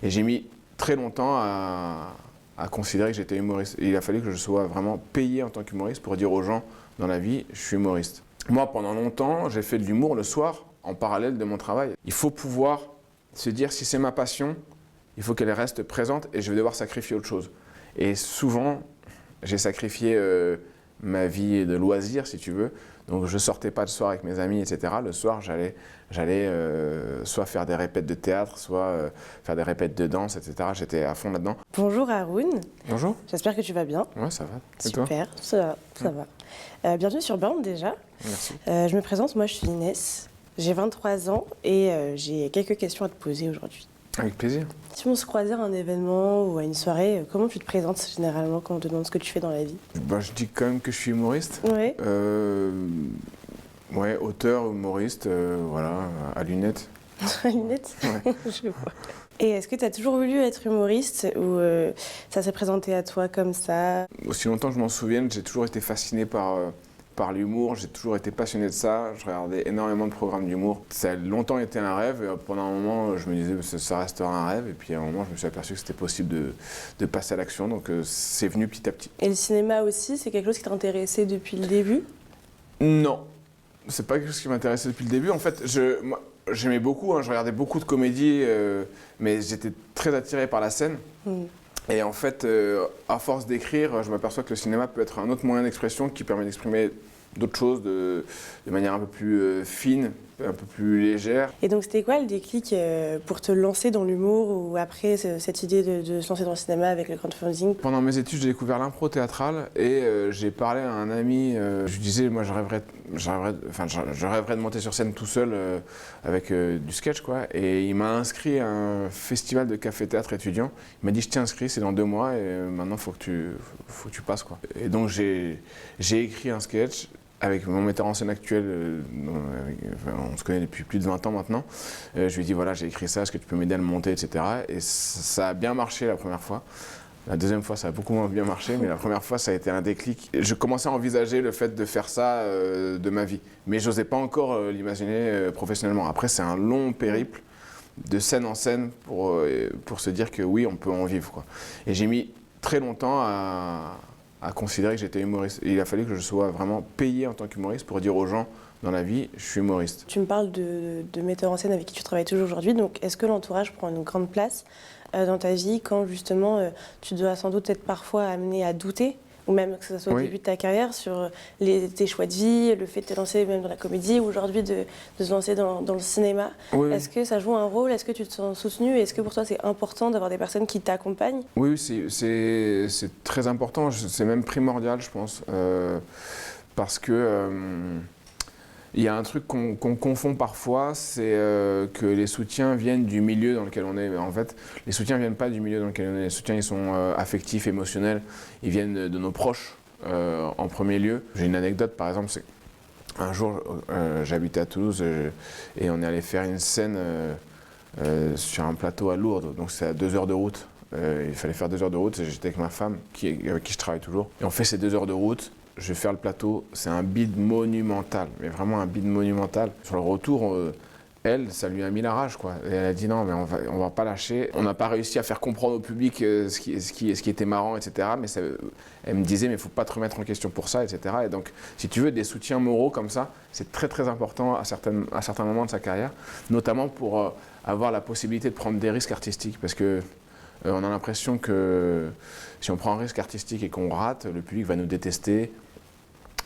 Et j'ai mis très longtemps à considérer que j'étais humoriste. Et il a fallu que je sois vraiment payé en tant qu'humoriste pour dire aux gens dans la vie, je suis humoriste. Moi, pendant longtemps, j'ai fait de l'humour le soir en parallèle de mon travail. Il faut pouvoir se dire, si c'est ma passion, il faut qu'elle reste présente et je vais devoir sacrifier autre chose. Et souvent, j'ai sacrifié ma vie de loisir, si tu veux. Donc je sortais pas le soir avec mes amis, etc. Le soir, j'allais soit faire des répètes de théâtre, soit faire des répètes de danse, etc. J'étais à fond là-dedans. Bonjour Haroun. Bonjour. J'espère que tu vas bien. Ouais, ça va. Et Super, ça va. Bienvenue sur Burn déjà. Merci. Je me présente, moi je suis Inès. J'ai 23 ans et j'ai quelques questions à te poser aujourd'hui. Avec plaisir. Si on se croisait à un événement ou à une soirée, comment tu te présentes généralement quand on te demande ce que tu fais dans la vie? Bah, je dis quand même que je suis humoriste. Oui. Ouais, auteur, humoriste, voilà, à lunettes. À lunettes. Ouais. Je vois. Et est-ce que tu as toujours voulu être humoriste ou ça s'est présenté à toi comme ça? Aussi longtemps que je m'en souvienne, j'ai toujours été fasciné par l'humour, j'ai toujours été passionné de ça, je regardais énormément de programmes d'humour. Ça a longtemps été un rêve, et pendant un moment je me disais que ça restera un rêve, et puis à un moment je me suis aperçu que c'était possible de passer à l'action, donc c'est venu petit à petit. Et le cinéma aussi, c'est quelque chose qui t'intéressait depuis le début? Non, c'est pas quelque chose qui m'intéressait depuis le début. En fait, moi, j'aimais beaucoup, je regardais beaucoup de comédies, mais j'étais très attiré par la scène. Et en fait, à force d'écrire, je m'aperçois que le cinéma peut être un autre moyen d'expression qui permet d'exprimer d'autres choses de manière un peu plus fine, un peu plus légère. Et donc c'était quoi le déclic pour te lancer dans l'humour ou après cette idée de se lancer dans le cinéma avec le crowdfunding? Pendant mes études, j'ai découvert l'impro théâtrale et j'ai parlé à un ami. Je lui disais, moi, je rêverais de monter sur scène tout seul avec du sketch, quoi. Et il m'a inscrit à un festival de café-théâtre étudiant. Il m'a dit, je t'ai inscrit, c'est dans 2 mois et maintenant, faut que tu passes, quoi. Et donc, j'ai écrit un sketch avec mon metteur en scène actuel, on se connaît depuis plus de 20 ans maintenant. Je lui ai dit, voilà, j'ai écrit ça, est-ce que tu peux m'aider à le monter, etc. Et ça a bien marché la première fois. La deuxième fois, ça a beaucoup moins bien marché, mais la première fois, ça a été un déclic. Je commençais à envisager le fait de faire ça de ma vie. Mais je n'osais pas encore l'imaginer professionnellement. Après, c'est un long périple de scène en scène pour se dire que oui, on peut en vivre, quoi. Et j'ai mis très longtemps à considérer que j'étais humoriste. Et il a fallu que je sois vraiment payé en tant qu'humoriste pour dire aux gens dans la vie, je suis humoriste. Tu me parles de metteur en scène avec qui tu travailles toujours aujourd'hui, donc est-ce que l'entourage prend une grande place dans ta vie quand justement tu dois sans doute être parfois amené à douter, ou même que ce soit au début de ta carrière, sur tes choix de vie, le fait de te lancer même dans la comédie, ou aujourd'hui de se lancer dans le cinéma. Oui. Est-ce que ça joue un rôle? Est-ce que tu te sens soutenu? Est-ce que pour toi c'est important d'avoir des personnes qui t'accompagnent? Oui, c'est très important, c'est même primordial, je pense, parce que il y a un truc qu'on confond parfois, c'est que les soutiens viennent du milieu dans lequel on est. Mais en fait, les soutiens ne viennent pas du milieu dans lequel on est. Les soutiens, ils sont affectifs, émotionnels. Ils viennent de nos proches en premier lieu. J'ai une anecdote, par exemple, c'est un jour, j'habitais à Toulouse et on est allé faire une scène sur un plateau à Lourdes. Donc c'est à 2 heures de route. Il fallait faire 2 heures de route. J'étais avec ma femme, avec qui je travaille toujours. Et on fait ces 2 heures de route. Je vais faire le plateau, c'est un bide monumental, mais vraiment un bide monumental. Sur le retour, elle, ça lui a mis la rage, quoi. Et elle a dit non, mais on va pas lâcher. On n'a pas réussi à faire comprendre au public ce qui était marrant, etc. Mais elle me disait, mais il faut pas te remettre en question pour ça, etc. Et donc, si tu veux, des soutiens moraux comme ça, c'est très très important à certains moments de sa carrière, notamment pour avoir la possibilité de prendre des risques artistiques, parce que on a l'impression que si on prend un risque artistique et qu'on rate, le public va nous détester,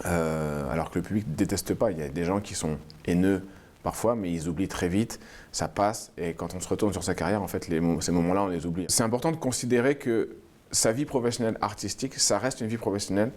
alors que le public ne déteste pas. Il y a des gens qui sont haineux parfois, mais ils oublient très vite, ça passe, et quand on se retourne sur sa carrière, en fait, ces moments-là, on les oublie. C'est important de considérer que sa vie professionnelle artistique, ça reste une vie professionnelle,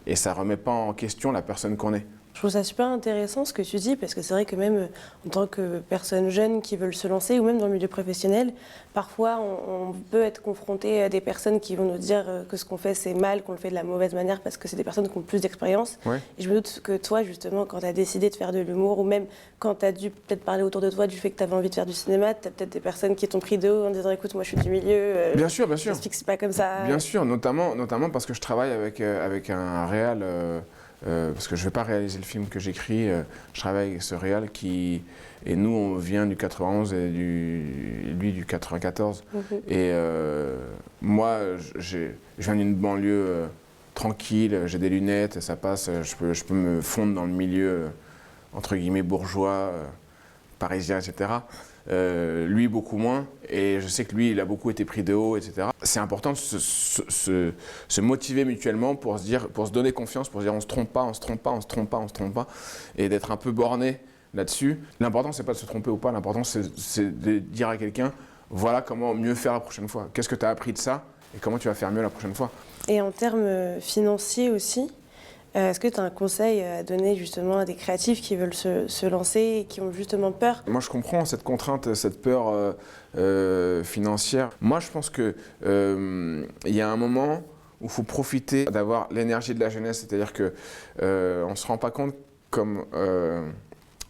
et ça ne remet pas en question la personne qu'on est. Je trouve ça super intéressant ce que tu dis, parce que c'est vrai que même en tant que personne jeune qui veulent se lancer, ou même dans le milieu professionnel, parfois on peut être confronté à des personnes qui vont nous dire que ce qu'on fait c'est mal, qu'on le fait de la mauvaise manière, parce que c'est des personnes qui ont plus d'expérience. Ouais. Et je me doute que toi, justement, quand tu as décidé de faire de l'humour, ou même quand tu as dû peut-être parler autour de toi du fait que tu avais envie de faire du cinéma, tu as peut-être des personnes qui t'ont pris de haut en disant écoute, moi je suis du milieu, bien sûr. ça se fixe pas comme ça. Bien sûr, notamment parce que je travaille avec un réal parce que je ne vais pas réaliser le film que j'écris. Je travaille avec ce réal et nous, on vient du 91 et lui du 94. Et moi, je viens d'une banlieue tranquille, j'ai des lunettes, ça passe, je peux me fondre dans le milieu, entre guillemets, bourgeois, parisien, etc. Lui, beaucoup moins. Et je sais que lui, il a beaucoup été pris de haut, etc. C'est important de se motiver mutuellement pour se donner confiance, pour se dire on se trompe pas, on se trompe pas, on se trompe pas, on se trompe pas. Et d'être un peu borné là-dessus. L'important, c'est pas de se tromper ou pas. L'important, c'est de dire à quelqu'un, voilà comment mieux faire la prochaine fois. Qu'est-ce que tu as appris de ça et comment tu vas faire mieux la prochaine fois. Et en termes financiers aussi, est-ce que tu as un conseil à donner justement à des créatifs qui veulent se lancer et qui ont justement peur? Moi, je comprends cette contrainte, cette peur financière. Moi, je pense qu'il y a un moment où il faut profiter d'avoir l'énergie de la jeunesse. C'est-à-dire qu'on ne se rend pas compte comme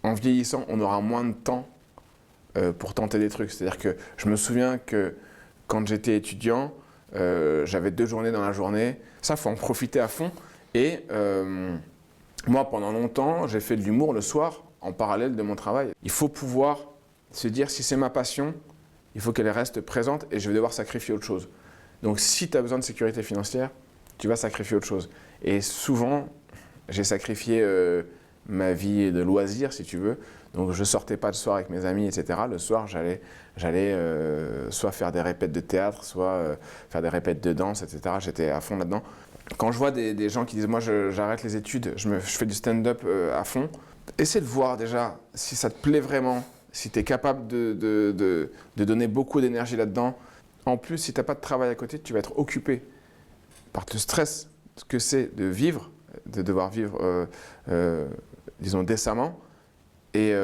en vieillissant, on aura moins de temps pour tenter des trucs. C'est-à-dire que je me souviens que quand j'étais étudiant, j'avais 2 journées dans la journée. Ça, il faut en profiter à fond. Et moi, pendant longtemps, j'ai fait de l'humour le soir en parallèle de mon travail. Il faut pouvoir se dire, si c'est ma passion, il faut qu'elle reste présente et je vais devoir sacrifier autre chose. Donc, si tu as besoin de sécurité financière, tu vas sacrifier autre chose. Et souvent, j'ai sacrifié ma vie de loisir, si tu veux. Donc, je ne sortais pas le soir avec mes amis, etc. Le soir, j'allais soit faire des répètes de théâtre, soit faire des répètes de danse, etc. J'étais à fond là-dedans. Quand je vois des gens qui disent « moi j'arrête les études, je fais du stand-up à fond », essaie de voir déjà si ça te plaît vraiment, si tu es capable de donner beaucoup d'énergie là-dedans. En plus, si tu n'as pas de travail à côté, tu vas être occupé par le stress que c'est de vivre, de devoir vivre, disons, décemment. Et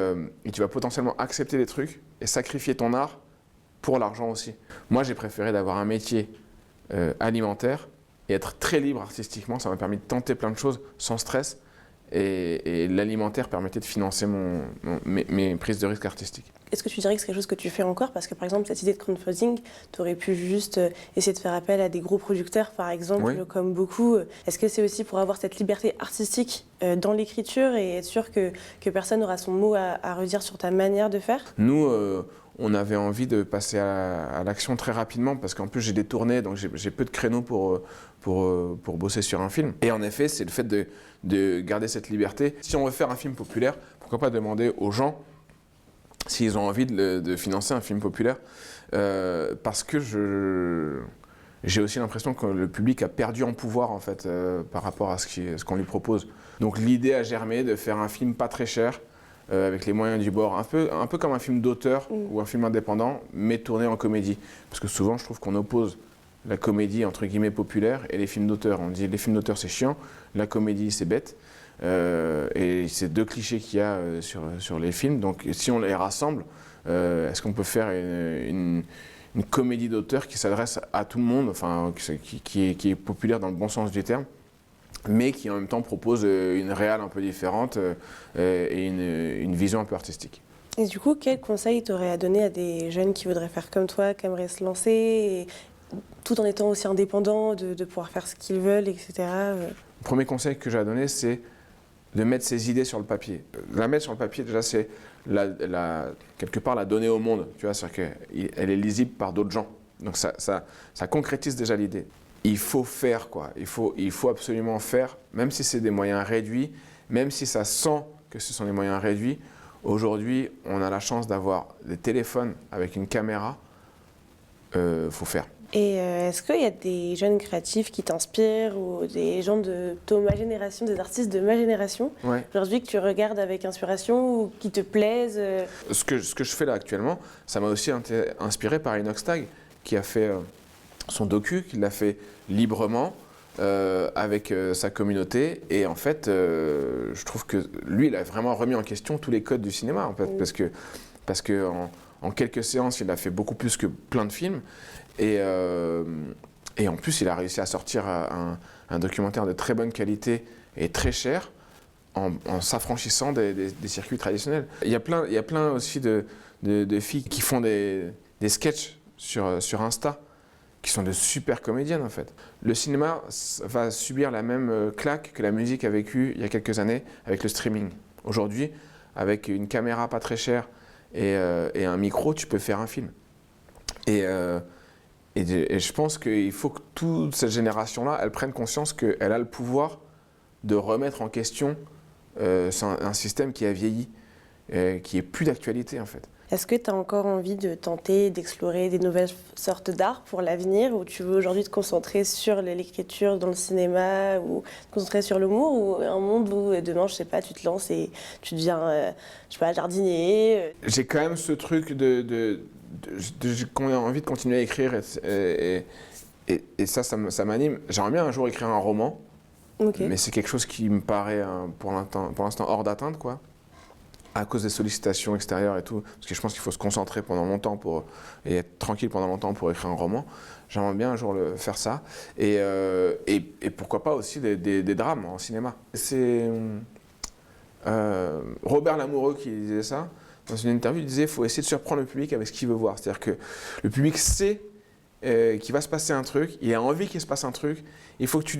tu vas potentiellement accepter des trucs et sacrifier ton art pour l'argent aussi. Moi, j'ai préféré d'avoir un métier alimentaire et être très libre artistiquement. Ça m'a permis de tenter plein de choses sans stress. Et l'alimentaire permettait de financer mes prises de risques artistiques. Est-ce que tu dirais que c'est quelque chose que tu fais encore? Parce que par exemple, cette idée de crowdfunding, tu aurais pu juste essayer de faire appel à des gros producteurs, par exemple, oui, comme beaucoup. Est-ce que c'est aussi pour avoir cette liberté artistique dans l'écriture et être sûr que personne n'aura son mot à redire sur ta manière de faire? Nous, on avait envie de passer à l'action très rapidement parce qu'en plus j'ai des tournées, donc j'ai peu de créneaux pour bosser sur un film. Et en effet, c'est le fait de garder cette liberté. Si on veut faire un film populaire, pourquoi pas demander aux gens s'ils ont envie de financer un film populaire, parce que j'ai aussi l'impression que le public a perdu en pouvoir en fait par rapport à ce qu'on lui propose. Donc l'idée a germé de faire un film pas très cher, avec les moyens du bord, un peu comme un film d'auteur ou un film indépendant, mais tourné en comédie. Parce que souvent, je trouve qu'on oppose la comédie, entre guillemets, populaire et les films d'auteur. On dit les films d'auteur, c'est chiant, la comédie, c'est bête. Et c'est 2 clichés qu'il y a sur les films. Donc, si on les rassemble, est-ce qu'on peut faire une comédie d'auteur qui s'adresse à tout le monde, enfin, qui est populaire dans le bon sens du terme, mais qui en même temps propose une réal un peu différente et une vision un peu artistique. Et du coup, quel conseil tu aurais à donner à des jeunes qui voudraient faire comme toi, qui aimeraient se lancer, et, tout en étant aussi indépendants, de pouvoir faire ce qu'ils veulent, etc. Le premier conseil que j'ai à donner, c'est de mettre ses idées sur le papier. La mettre sur le papier, déjà, c'est quelque part la donner au monde. Tu vois, c'est-à-dire qu'elle est lisible par d'autres gens. Donc ça concrétise déjà l'idée. Il faut faire, quoi. Il faut absolument faire, même si c'est des moyens réduits, même si ça sent que ce sont des moyens réduits. Aujourd'hui, on a la chance d'avoir des téléphones avec une caméra. Faut faire. Et est-ce qu'il y a des jeunes créatifs qui t'inspirent ou des gens de ma génération, des artistes de ma génération, aujourd'hui que tu regardes avec inspiration ou qui te plaisent? Ce que je fais là actuellement, ça m'a aussi inspiré par Inox Tag qui a fait son docu, qui l'a fait librement avec sa communauté. Et en fait, je trouve que lui, il a vraiment remis en question tous les codes du cinéma, en fait, parce que en quelques séances, il a fait beaucoup plus que plein de films. Et en plus, il a réussi à sortir un documentaire de très bonne qualité et très cher en s'affranchissant des circuits traditionnels. Il y a plein aussi de filles qui font des sketchs sur Insta qui sont de super comédiennes en fait. Le cinéma va subir la même claque que la musique a vécu il y a quelques années avec le streaming. Aujourd'hui, avec une caméra pas très chère et un micro, tu peux faire un film. Et je pense qu'il faut que toute cette génération-là, elle prenne conscience qu'elle a le pouvoir de remettre en question un système qui a vieilli, qui est plus d'actualité en fait. Est-ce que tu as encore envie de tenter d'explorer des nouvelles sortes d'art pour l'avenir, ou tu veux aujourd'hui te concentrer sur l'écriture dans le cinéma, ou te concentrer sur l'humour, ou un monde où demain, je sais pas, tu te lances et tu deviens, je sais pas, jardinier? J'ai quand même ce truc qu'on a envie de continuer à écrire et ça m'anime. J'aimerais bien un jour écrire un roman, mais c'est quelque chose qui me paraît pour l'instant hors d'atteinte, quoi. À cause des sollicitations extérieures et tout, parce que je pense qu'il faut se concentrer pendant longtemps et être tranquille pendant longtemps pour écrire un roman. J'aimerais bien un jour faire ça. Et pourquoi pas aussi des drames en cinéma. C'est Robert Lamoureux qui disait ça. Dans une interview, il disait qu'il faut essayer de surprendre le public avec ce qu'il veut voir. C'est-à-dire que le public sait qu'il va se passer un truc, il a envie qu'il se passe un truc. Il faut que tu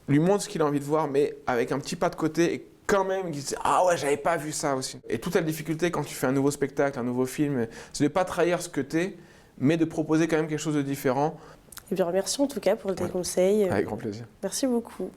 lui montres ce qu'il a envie de voir, mais avec un petit pas de côté. Et quand même, il dit « Ah ouais, j'avais pas vu ça aussi ». Et toute la difficulté quand tu fais un nouveau spectacle, un nouveau film, c'est de ne pas trahir ce que t'es, mais de proposer quand même quelque chose de différent. Eh bien, merci en tout cas pour tes conseils. Avec grand plaisir. Merci beaucoup.